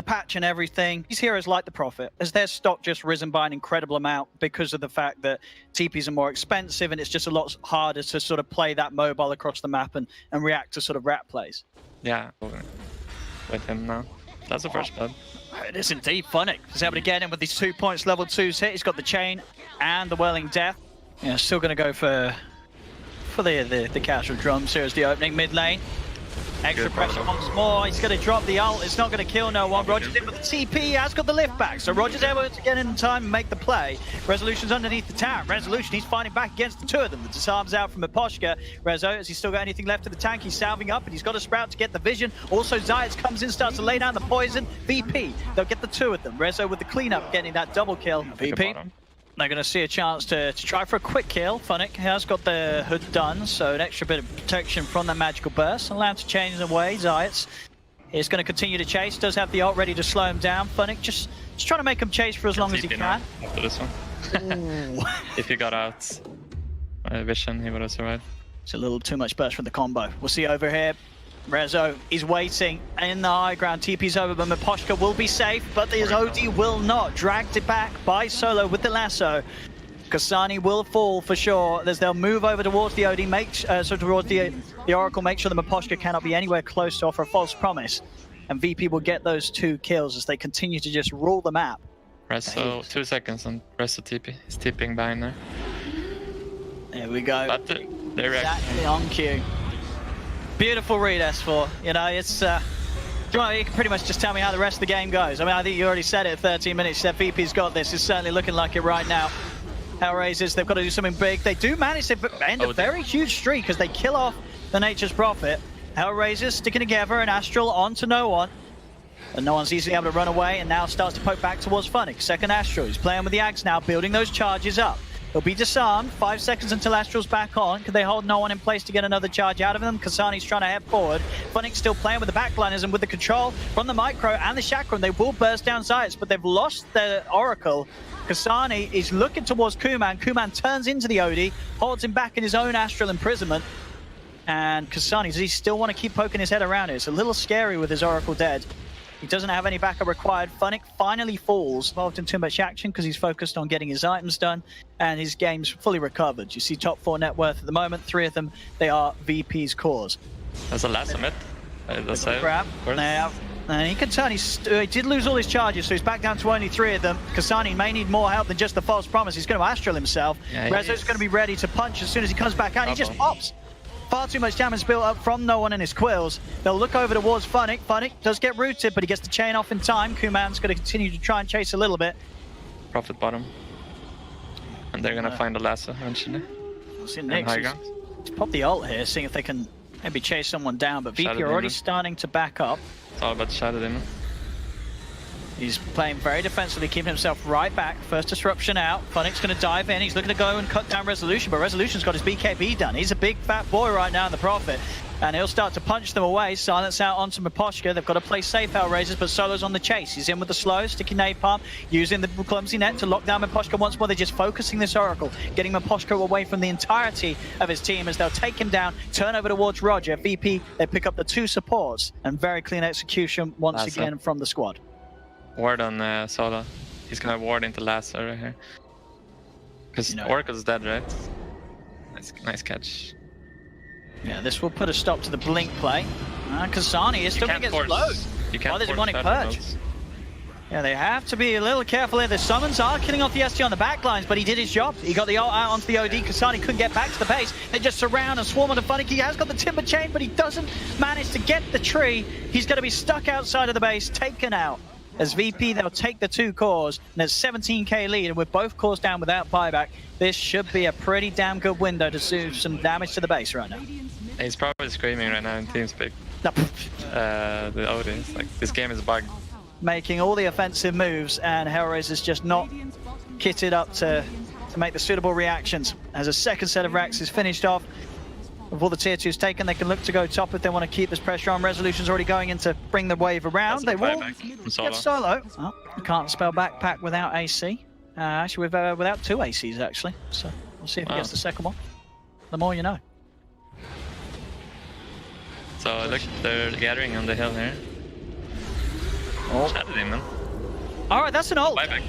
the patch and everything, these heroes like the Prophet, as their stock just risen by an incredible amount because of the fact that TPs are more expensive and it's just a lot harder to sort of play that mobile across the map and react to sort of rat plays. Yeah, with him now. That's the first blood. It is indeed. Funnick is able to get in with these 2 points, level 2's hit. He's got the chain and the Whirling Death. Yeah, still going to go for the casual drums here as the opening mid lane. Extra pressure once more. He's going to drop the ult. It's not going to kill no one. Roger's in with the TP. He has got the lift back. So Roger's able to get in time and make the play. Resolution's underneath the tower. Resolution, he's fighting back against the two of them. The disarm's out from Miposhka. Rezo, has he still got anything left of the tank? He's salving up and he's got a Sprout to get the vision. Also, Zayas comes in, starts to lay down the poison. VP, they'll get the two of them. Rezo with the cleanup, getting that double kill. VP. They're going to see a chance to try for a quick kill. Funnick has got the hood done, so an extra bit of protection from that magical burst. Allowed to change the way. Zayas is going to continue to chase. Does have the ult ready to slow him down. Funnick just trying to make him chase for as long as he can. After this one. If he got out vision, he would have survived. It's a little too much burst from the combo. We'll see over here. Rezo is waiting in the high ground. TP's over, but Miposhka will be safe, but his OD will not. Dragged it back by Solo with the lasso. Kasani will fall for sure as they'll move over towards the OD, towards the Oracle, make sure the Miposhka cannot be anywhere close to offer a false promise. And VP will get those 2 kills as they continue to just rule the map. Rezo, 2 seconds on Rezo TP. He's TPing behind there. There we go. But they're exactly on cue. Beautiful read, S4. You know, it's you can pretty much just tell me how the rest of the game goes. I mean, I think you already said it at 13 minutes. You said VP's got this. It's certainly looking like it right now. HellRaisers, they've got to do something big. They do manage to end a very huge streak as they kill off the Nature's Prophet. HellRaisers sticking together, and Astral on to no one. And no one's easily able to run away, and now starts to poke back towards Funnick. Second Astral, he's playing with the Axe now, building those charges up. He'll be disarmed. 5 seconds until Astral's back on. Could they hold no one in place to get another charge out of them? Kasani's trying to head forward. Funnick's still playing with the backliners and with the control from the Micro and the Chakram. They will burst down sides, but they've lost their Oracle. Kasani is looking towards Kuman. Kuman turns into the OD, holds him back in his own Astral imprisonment. And Kasani, does he still want to keep poking his head around it? It's a little scary with his Oracle dead. He doesn't have any backup required. Funnick finally falls, involved in too much action because he's focused on getting his items done, and his game's fully recovered. You see top 4 net worth at the moment, 3 of them, they are VP's cores. There's a last summit. Grab. And he can turn, he did lose all his charges, so he's back down to only 3 of them. Kasani may need more help than just the false promise. He's going to Astral himself. Yeah, Rezo's going to be ready to punch as soon as he comes back out. He just pops. Far too much damage built up from no one in his quills. They'll look over towards Funnick. Funnick does get rooted, but he gets the chain off in time. Kuman's going to continue to try and chase a little bit. Prophet bottom. And they're going to find the lasso eventually. See Nick's pop the ult here, seeing if they can maybe chase someone down, but VP are already starting to back up. It's all about the Shadow Demon. He's playing very defensively, keeping himself right back. First disruption out. Funnick's going to dive in. He's looking to go and cut down Resolution, but Resolution's got his BKB done. He's a big fat boy right now in the Prophet, and he'll start to punch them away. Silence out onto Miposhka. They've got to play safe, HellRaisers, but Solo's on the chase. He's in with the slow, sticky napalm, using the clumsy net to lock down Miposhka once more. They're just focusing this Oracle, getting Miposhka away from the entirety of his team as they'll take him down, turn over towards Roger. VP, they pick up the 2 supports, and very clean execution once again from the squad. Ward on Solo. He's gonna ward into lasso right here. Because Oracle's dead, right? Nice catch. Yeah, this will put a stop to the blink play. Kasani is still gonna get slowed. Why there's demonic purge? Yeah, they have to be a little careful here. The summons are killing off the ST on the backlines, but he did his job. He got the ult out onto the OD. Kasani couldn't get back to the base. They just surround and swarm onto Funnick. He has got the timber chain, but he doesn't manage to get the tree. He's gonna be stuck outside of the base, taken out. As VP, they'll take the 2 cores, and there's 17k lead, and with both cores down without buyback, this should be a pretty damn good window to do some damage to the base right now. He's probably screaming right now in TeamSpeak. The audience, like, this game is bugged. Making all the offensive moves, and HellRaisers just not kitted up to make the suitable reactions. As a second set of racks is finished off, with all the tier 2s taken, they can look to go top if they want to keep this pressure on. Resolution's already going in to bring the wave around. They will get Solo. Oh, you can't spell backpack without AC. Actually, without 2 ACs, actually. So we'll see if he gets the second one. The more you know. So look, they're gathering on the hill here. Shadow Demon. Alright, that's an ult. Buyback.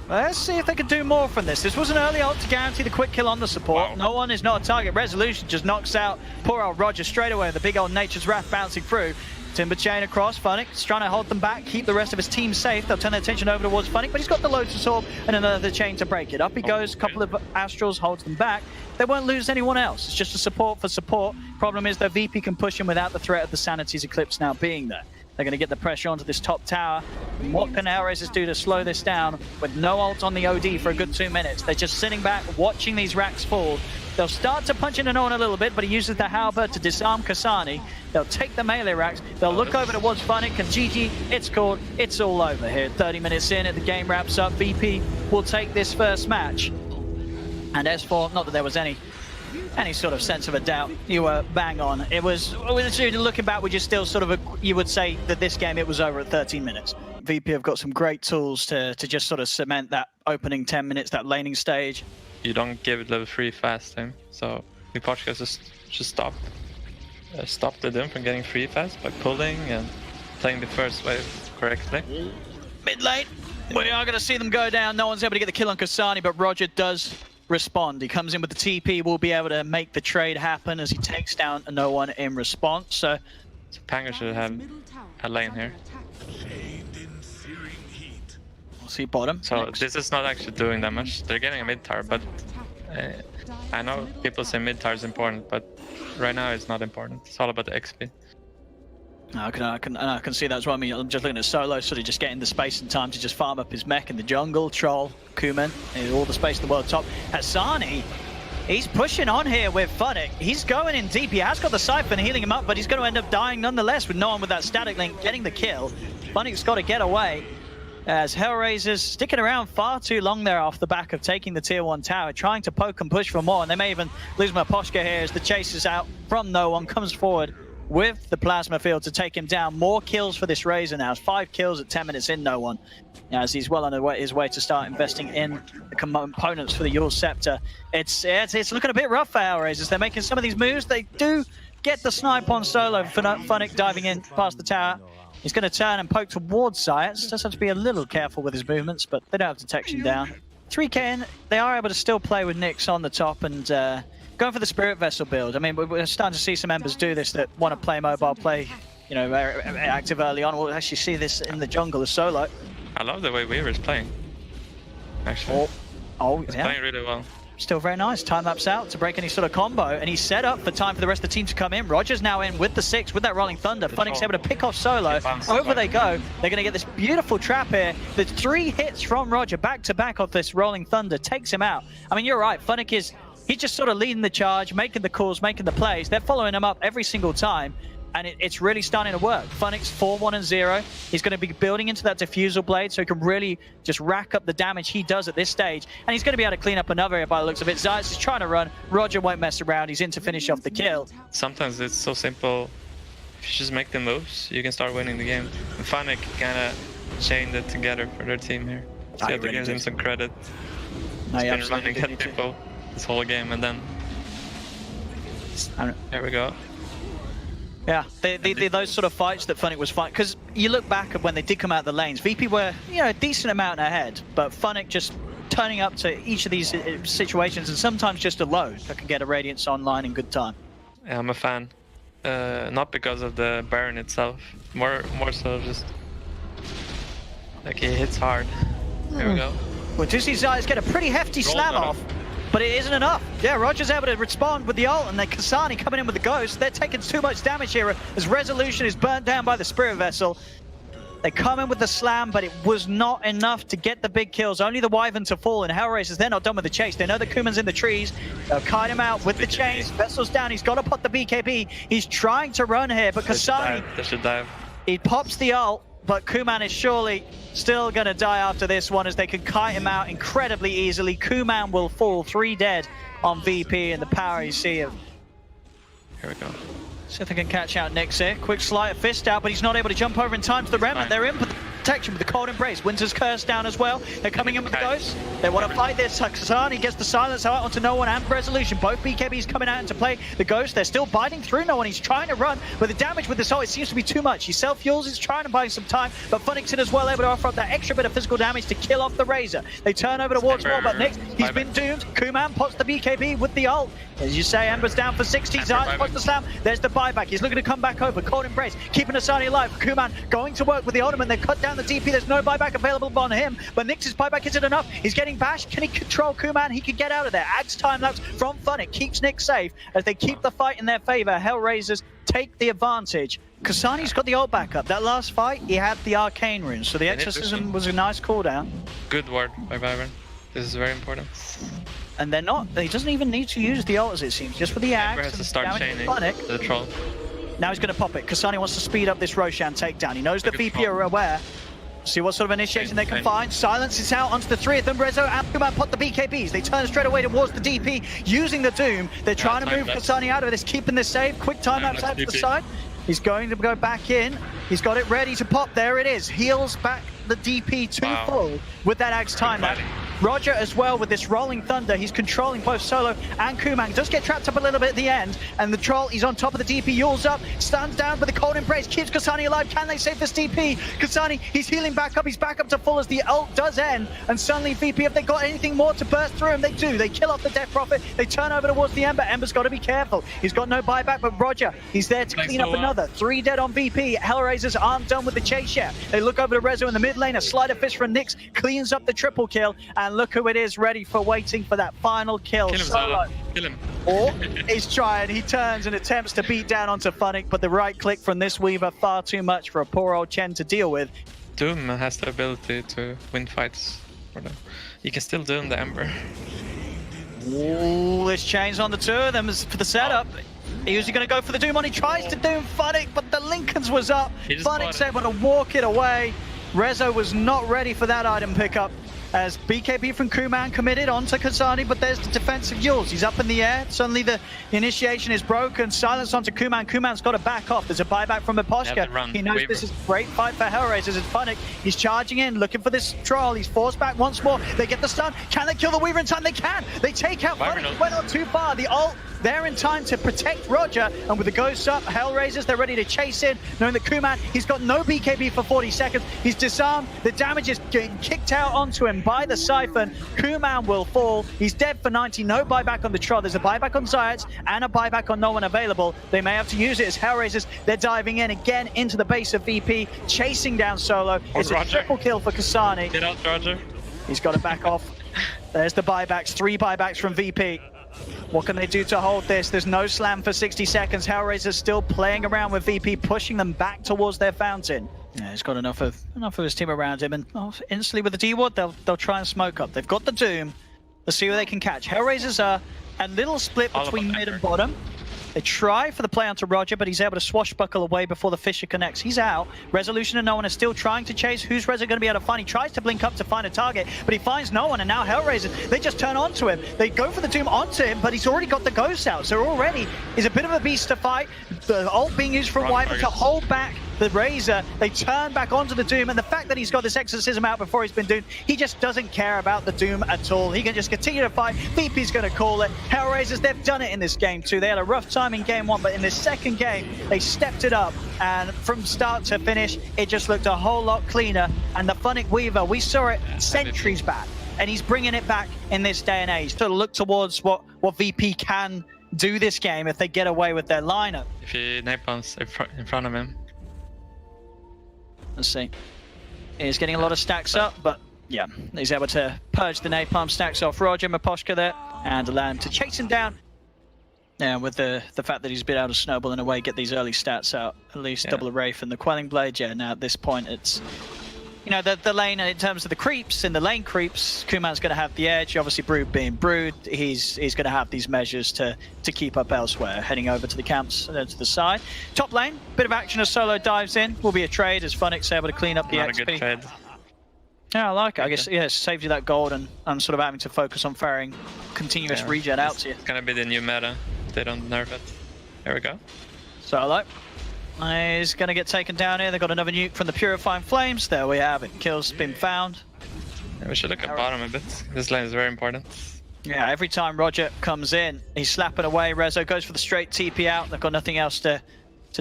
Let's see if they can do more from this. This was an early ult to guarantee the quick kill on the support. Wow. No one is not a target. Resolution just knocks out poor old Roger straight away. The big old Nature's Wrath bouncing through. Timber chain across. Funnick's trying to hold them back, keep the rest of his team safe. They'll turn their attention over towards Funnick, but he's got the Lotus Orb and another chain to break it. Up he goes, a couple of Astrals holds them back. They won't lose anyone else. It's just a support for support. Problem is their VP can push him without the threat of the Sanity's Eclipse now being there. They're going to get the pressure onto this top tower. What can HellRaisers do to slow this down with no ult on the OD for a good 2 minutes? They're just sitting back, watching these racks fall. They'll start to punch into Nolan a little bit, but he uses the halberd to disarm Kasani. They'll take the melee racks. They'll look over towards Funnick, and GG, it's called. It's all over here. 30 minutes in, and the game wraps up. VP will take this first match. And S4, not that there was any sort of sense of a doubt, you were bang on. It was looking back, would you still sort of, you would say that this game, it was over at 13 minutes. VP have got some great tools to just sort of cement that opening 10 minutes, that laning stage. You don't give it level 3 fast time, so we Portugal just stop the Doom from getting free fast by pulling and playing the first wave correctly. Mid lane, we are going to see them go down. No one's able to get the kill on Kasani, but Roger does respond. He comes in with the TP, will be able to make the trade happen as he takes down no one in response. So Panger should have a lane here. We'll see bottom. So next. this is not actually doing that much. They're getting a mid tower, but I know people say mid tower is important, but right now it's not important. It's all about the XP. I can see that as well. I mean, I'm just looking at Solo, sort of just getting the space and time to just farm up his mech in the jungle. Troll, Kuman, all the space in the world top. Hassani, he's pushing on here with Funnick. He's going in deep. He has got the Siphon healing him up, but he's going to end up dying nonetheless with no one with that static link getting the kill. Funnick's got to get away as HellRaisers sticking around far too long there off the back of taking the tier 1 tower, trying to poke and push for more, and they may even lose Maposhka here as the chase is out from no one, comes forward with the plasma field to take him down. More kills for this Razor now. 5 kills at 10 minutes in no one, as he's well on his way to start investing in the components for the Yule Scepter. It's looking a bit rough for HellRaisers. They're making some of these moves. They do get the snipe on Solo. Funnick diving in past the tower. He's going to turn and poke towards CIS. Just have to be a little careful with his movements, but they don't have detection down. 3k in, they are able to still play with Nyx on the top and going for the Spirit Vessel build. I mean, we're starting to see some members do this that want to play mobile, play, you know, active early on. We'll actually see this in the jungle as Solo. I love the way Weaver is playing, actually. He's playing really well. Still very nice. Time-lapse out to break any sort of combo, and he's set up for time for the rest of the team to come in. Roger's now in with the 6, with that Rolling Thunder. Funnick's able to pick off Solo. Over they go. They're going to get this beautiful trap here. The 3 hits from Roger back-to-back off this Rolling Thunder takes him out. I mean, you're right. Funnick is... he's just sort of leading the charge, making the calls, making the plays. They're following him up every single time, and it's really starting to work. Funnick's 4-1-0. He's going to be building into that diffusal blade, so he can really just rack up the damage he does at this stage. And he's going to be able to clean up another here by the looks of it. Zayas is trying to run. Roger won't mess around. He's in to finish off the kill. Sometimes it's so simple. If you just make the moves, you can start winning the game. And Funnick kind of chained it together for their team here. So you have to give him some credit. He's been running at people this whole game, and then there we go. Yeah, those sort of fights that Funnick was fighting, because you look back at when they did come out of the lanes, VP were, you know, a decent amount ahead, but Funnick just turning up to each of these situations, and sometimes just alone that can get a Radiance online in good time. Yeah, I'm a fan. Not because of the Baron itself, more so just like he hits hard. There we go. Well, do see Zayas get a pretty hefty slam off. But it isn't enough. Yeah, Roger's able to respond with the ult, and then Kasani coming in with the Ghost. They're taking too much damage here as Resolution is burnt down by the Spirit Vessel. They come in with the slam, but it was not enough to get the big kills. Only the Wyvern to fall, and HellRaisers, they're not done with the chase. They know that Kuman's in the trees. They'll kite him out with the chains. Vessel's down. He's got to put the BKB. He's trying to run here, but Kasani... They should dive. He pops the ult, but Kuman is surely still going to die after this one as they can kite him out incredibly easily. Kuman will fall, 3 dead on VP, and the power you see of... Here we go. See if they can catch out Nyx here. Quick sleight of fist out, but he's not able to jump over in time to the Remnant. They're in protection with the Cold Embrace. Winter's Curse down as well. They're coming in with the Ghost. They want to fight this. Kasani gets the silence out onto No One and Resolution. Both BKBs coming out into play. The Ghost, they're still biting through No One. He's trying to run, but the damage with this ult, it seems to be too much. He self-fuels, he's trying to buy some time, but Funixon as well able to offer up that extra bit of physical damage to kill off the Razor. They turn over towards Wall, but Nyx, he's been doomed. Kuman pots the BKB with the ult. As you say, Ember's down for 60. Zion pots the slam. There's the buyback. He's looking to come back over. Cold Embrace, keeping Asani alive. Kuman going to work with the ultimate. They've cut down the DP. There's no buyback available on him, but Nyx's buyback isn't enough. He's getting bashed. Can he control Kuman? He can get out of there. Axe time lapse from Funnick keeps Nyx safe as they keep the fight in their favor. HellRaisers take the advantage. Kasani's got the ult back up. That last fight, he had the arcane runes, so the exorcism was a nice cooldown. Good word by Byron. This is very important. And they're not, he doesn't even need to use the ult as it seems, just with the axe. Has to start chaining the troll. Now he's going to pop it. Kasani wants to speed up this Roshan takedown. He knows the VP are aware. See what sort of initiation they can find. Silence is out onto the three of them. Rezo and Kuman pot the BKBs. They turn straight away towards the DP using the Doom. They're trying to move Kasani out of this, keeping this safe. Quick time lapse out to the side. He's going to go back in. He's got it ready to pop. There it is. Heals back the DP twofold with that Axe time lapse. Roger as well with this rolling thunder. He's controlling both Solo and Kuman. Does get trapped up a little bit at the end. And the troll, he's on top of the DP. Yules up, stands down with the cold embrace. Keeps Kasani alive. Can they save this DP? Kasani, he's healing back up. He's back up to full as the ult does end. And suddenly VP, if they got anything more to burst through him, they do. They kill off the Death Prophet. They turn over towards the Ember. Ember's got to be careful. He's got no buyback, but Roger, he's there to clean up another. 3 dead on VP. HellRaisers aren't done with the chase yet. They look over to Rezo in the mid lane. A sleight of fist from Nyx cleans up the triple kill. And look who it is, ready for waiting for that final kill. Kill him, Solo. Kill him. Or he's trying. He turns and attempts to beat down onto Funnick, but the right click from this Weaver, far too much for a poor old Chen to deal with. Doom has the ability to win fights for them. You can still Doom the Ember. Ooh, this chains on the two of them for the setup. He was going to go for the Doom on. He tries to Doom Funnick, but the Lincoln's was up. Funnick's able to walk it away. Rezo was not ready for that item pickup. As BKB from Kuman committed onto Kasani, but there's the defensive Yules. He's up in the air. Suddenly the initiation is broken. Silence onto Kuman. Kuman's got to back off. There's a buyback from Miposhka. He knows this is a great fight for HellRaisers. It's Funnick. He's charging in, looking for this troll. He's forced back once more. They get the stun. Can they kill the Weaver in time? They can. They take out Funnick. He went on too far. The ult there in time to protect Roger. And with the ghosts up, HellRaisers, they're ready to chase in, knowing that Kuman, he's got no BKB for 40 seconds. He's disarmed. The damage is getting kicked out onto him by the Siphon. Kuman will fall. He's dead for 90. No buyback on the troll. There's a buyback on Zayats and a buyback on No One available. They may have to use it as HellRaisers. They're diving in again into the base of VP, chasing down Solo. It's a triple kill for Kasani. Get out, Roger. He's got to back off. There's the buybacks. 3 buybacks from VP. What can they do to hold this? There's no slam for 60 seconds. HellRaisers still playing around with VP, pushing them back towards their fountain. Yeah, he's got enough of his team around him, and instantly with the D-Ward, they'll try and smoke up. They've got the Doom. Let's see who they can catch. HellRaisers are a little split between mid and bottom. They try for the play onto Roger, but he's able to swashbuckle away before the Fisher connects. He's out. Resolution and No One are still trying to chase. Who's Rezo going to be able to find? He tries to blink up to find a target, but he finds No One, and now HellRaisers, they just turn onto him. They go for the Doom onto him, but he's already got the ghosts out, so already is a bit of a beast to fight. The ult being used from Wyvern to hold back the Razor. They turn back onto the Doom, and the fact that he's got this exorcism out before he's been doomed, he just doesn't care about the Doom at all. He can just continue to fight. VP's going to call it. HellRaisers, they've done it in this game too. They had a rough time in game 1, but in this second game, they stepped it up, and from start to finish, it just looked a whole lot cleaner. And the Funnick Weaver, we saw it centuries back, and he's bringing it back in this day and age to look towards what VP can do this game if they get away with their lineup. If he napalms in front of him. Let's see. He's getting a lot of stacks up, but yeah, he's able to purge the napalm stacks off Roger. Miposhka there, and allow him to chase him down. Yeah, with the fact that he's been able to snowball in a way, get these early stats out, at least double a Wraith and the Quelling Blade. Yeah, now at this point it's, you know, the lane in terms of the creeps, in the lane creeps, Kuman's going to have the edge. Obviously, Brood being Brood, he's going to have these measures to keep up elsewhere. Heading over to the camps and then to the side. Top lane, bit of action as Solo dives in. Will be a trade as Funnick's able to clean up the Not XP. a good trade. Yeah, I like it. I guess, yeah, it saves you that gold and sort of having to focus on ferrying continuous regen out to you. It's going to be the new meta if they don't nerf it. There we go. Solo. He's going to get taken down here. They've got another nuke from the Purifying Flames. There we have it. Kill's been found. Yeah, we should look at bottom a bit. This lane is very important. Yeah, every time Roger comes in, he's slapping away. Rezo goes for the straight TP out. They've got nothing else to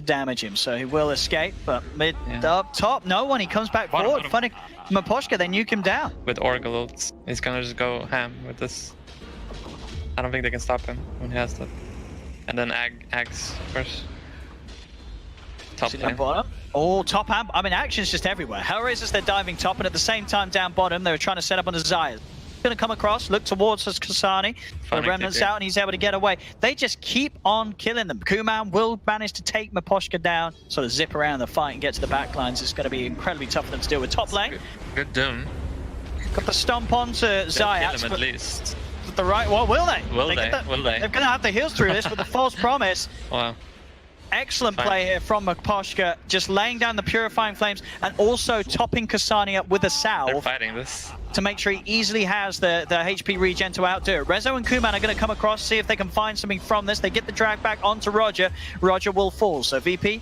damage him, so he will escape. But mid up top, no one. He comes back forward. Funny, Miposhka, they nuke him down. With Oracle ults, he's gonna just go ham with this. I don't think they can stop him when he has that. And then Ags first. Top lane. Bottom. Oh, top amp. I mean, action's just everywhere. HellRaisers, they're diving top, and at the same time down bottom, they were trying to set up on the Xayah. Going to come across, look towards us, Kasani. The remnants out, and he's able to get away. They just keep on killing them. Kuman will manage to take Miposhka down, sort of zip around the fight and get to the back lines. It's going to be incredibly tough for them to deal with. Top lane. Good Doom. Got the stomp on to Xayah. Kill him at least. The right, well, will they? Will they? They're going to have the heals through this with the false promise. Wow. Excellent play here from Miposhka, just laying down the Purifying Flames and also topping Kasani up with a salve. They're fighting this. To make sure he easily has the HP regen to outdo it. Rezo and Kuman are going to come across, see if they can find something from this. They get the drag back onto Roger. Roger will fall. So VP,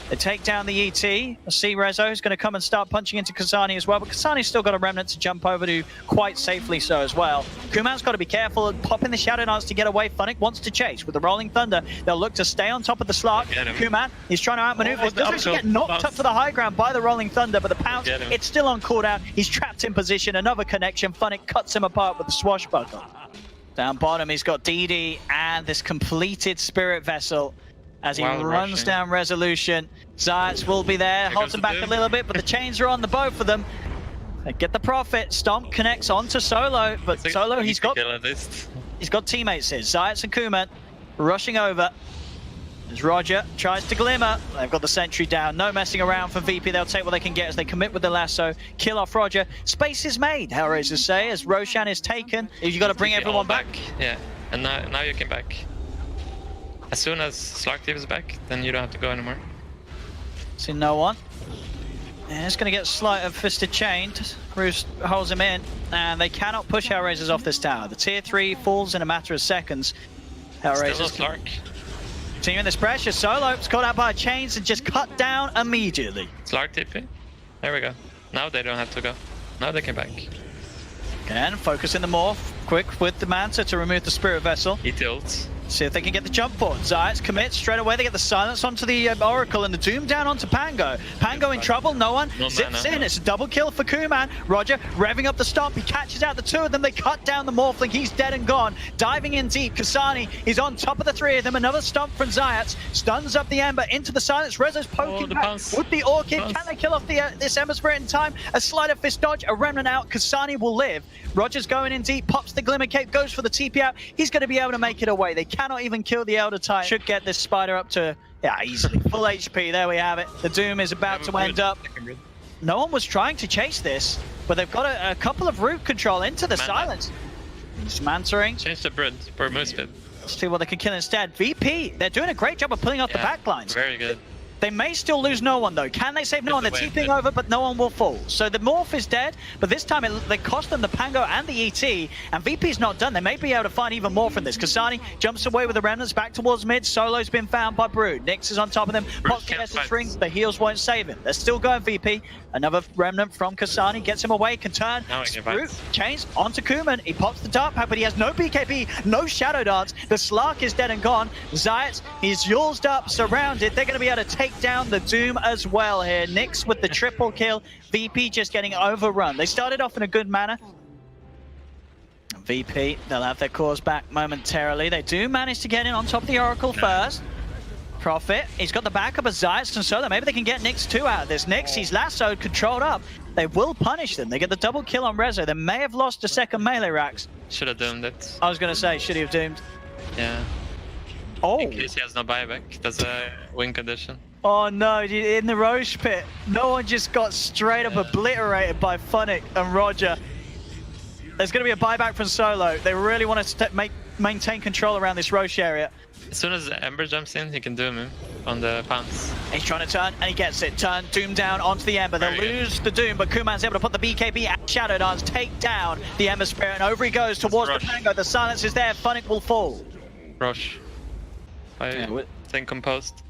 they take down the ET. I see Rezo is going to come and start punching into Kasani as well, but Kasani's still got a remnant to jump over to quite safely so as well. Kuman's got to be careful and pop in the Shadow Dance to get away. Funnick wants to chase. With the Rolling Thunder, they'll look to stay on top of the Slark. Kuman, he's trying to outmaneuver. He does actually get knocked up to the high ground by the Rolling Thunder, but the pounce, it's still on cooldown. He's trapped in position. Another connection. Funnick cuts him apart with the swashbuckle. Down bottom, he's got DD and this completed Spirit Vessel. As he runs down Resolution, Zayats will be there, holds him back a little bit, but the chains are on the both of them. They get the profit. Stomp connects onto Solo, but Solo, he's got teammates here. Zayats and Kuman rushing over. As Roger tries to glimmer, they've got the sentry down. No messing around for VP. They'll take what they can get as they commit with the lasso. Kill off Roger. Space is made, HellRaisers say, as Roshan is taken. You've got to bring everyone back. Yeah, and now you can back. As soon as Slark Thief is back, then you don't have to go anymore. See no one. And it's going to get slight of fisted chained. Roos holds him in, and they cannot push HellRaisers off this tower. The tier 3 falls in a matter of seconds. HellRaisers Still no Slark. Continuing this pressure. Solo's caught out by chains and just cut down immediately. Slark TP. There we go. Now they don't have to go. Now they can back. Again, focusing the morph. Quick with the Manta to remove the Spirit Vessel. He tilts. See if they can get the jump forward. Zayats commits straight away. They get the silence onto the Oracle and the Doom down onto Pango. Pango in trouble. No one zips in. It's a double kill for Kuman. Roger revving up the stomp. He catches out the two of them. They cut down the Morphling. He's dead and gone. Diving in deep. Kasani is on top of the three of them. Another stomp from Zayats. Stuns up the Ember into the silence. Rezo's poking back with the Orchid. Can they kill off this Ember Spirit in time? A sleight of fist dodge. A remnant out. Kasani will live. Roger's going in deep. Pops the Glimmer Cape. Goes for the TP out. He's going to be able to make it away. They cannot even kill the Elder Titan. Should get this Spider up to, easily. Full HP, there we have it. The Doom is about to end up. No one was trying to chase this, but they've got a couple of root control into the silence. He's mantering. Change the Brid for Moosepit. Let's see what they can kill instead. VP, they're doing a great job of pulling off the backlines. Very good. They may still lose no one though. Can they save no one? They're TPing over, but no one will fall. So the Morph is dead, but this time they cost them the Pango and the ET, and VP's not done. They may be able to find even more from this. Kasani jumps away with the remnants back towards mid. Solo's been found by Brood. Nyx is on top of them. Pops gets the string. The heals won't save him. They're still going VP. Another remnant from Kasani gets him away. Can turn. Brood chains onto Kuman. He pops the dart pack, but he has no BKB, no Shadow Dance. The Slark is dead and gone. Zayats, he's yulzed up, surrounded. They're going to be able to take down the Doom as well here. Nyx with the triple kill. VP just getting overrun. They started off in a good manner. VP, they'll have their cores back momentarily. They do manage to get in on top of the Oracle first. Profit, he's got the backup of Zayats and Solo. Maybe they can get Nyx 2 out of this. Nyx, he's lassoed, controlled up. They will punish them. They get the double kill on Rezo. They may have lost a second melee racks. Should have doomed it. I was going to say, should he have doomed? Yeah. Oh. In case he has no buyback. That's a win condition. Oh no, in the Roche pit, no one just got straight up obliterated by Funnick and Roger. There's going to be a buyback from Solo. They really want to maintain control around this Roche area. As soon as Ember jumps in, he can doom him on the pounce. He's trying to turn, and he gets it. Turn, Doom down onto the Ember. They'll lose the Doom, but Kuman's able to put the BKB and Shadow Dance, take down the Ember Spirit, and over he goes towards the Pango. The silence is there. Funnick will fall. Roche. I think composed.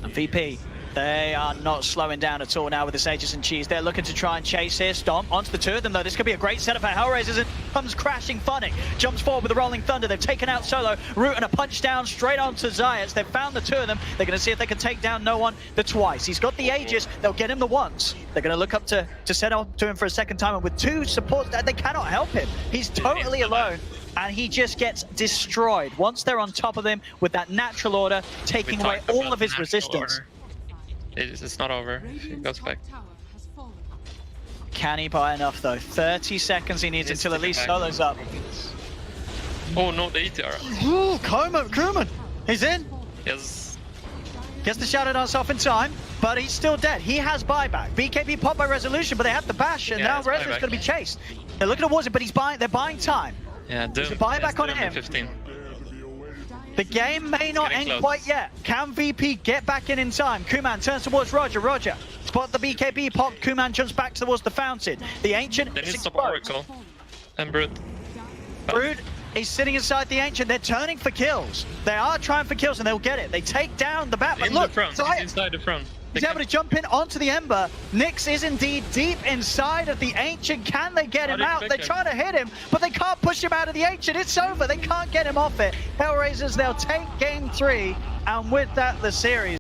And VP They are not slowing down at all now with this Aegis and Cheese. They're looking to try and chase here. Stomp onto the two of them, though. This could be a great setup for HellRaisers. And comes crashing Funnick. Jumps forward with the Rolling Thunder. They've taken out Solo. Root and a punch down straight onto CIS. They've found the two of them. They're going to see if they can take down No One the twice. He's got the Aegis. They'll get him the once. They're going to look up to set up to him for a second time. And with two supports, they cannot help him. He's totally alone. And he just gets destroyed once they're on top of him with that natural order, taking away all of his resistance. It's not over if he goes back. Can he buy enough though? 30 seconds he needs until at least Solo's up. Oh no, the ETR. Ooh, Kuman! He's in! Yes. Gets the Shadow Dance off in time, but he's still dead. He has buyback. BKB popped by Resolution, but they have the bash, and now Res is going to be chased. They're looking towards it, but they're buying time. Yeah, Doom. There's a buyback on him. 15. The game may not end quite yet. Can VP get back in time? Kuman turns towards Roger. Roger. Spot the BKB pop. Kuman jumps back towards the fountain. The Ancient They need is to stop Oracle. And Brood. Brood is sitting inside the Ancient. They're turning for kills. They are trying for kills and they'll get it. They take down the Batman. In Look, the front. He's inside the front. He's able to jump in onto the Ember. Nyx is indeed deep inside of the Ancient. Can they get him out? They're trying to hit him, but they can't push him out of the Ancient. It's over. They can't get him off it. HellRaisers, they'll take game 3, and with that, the series.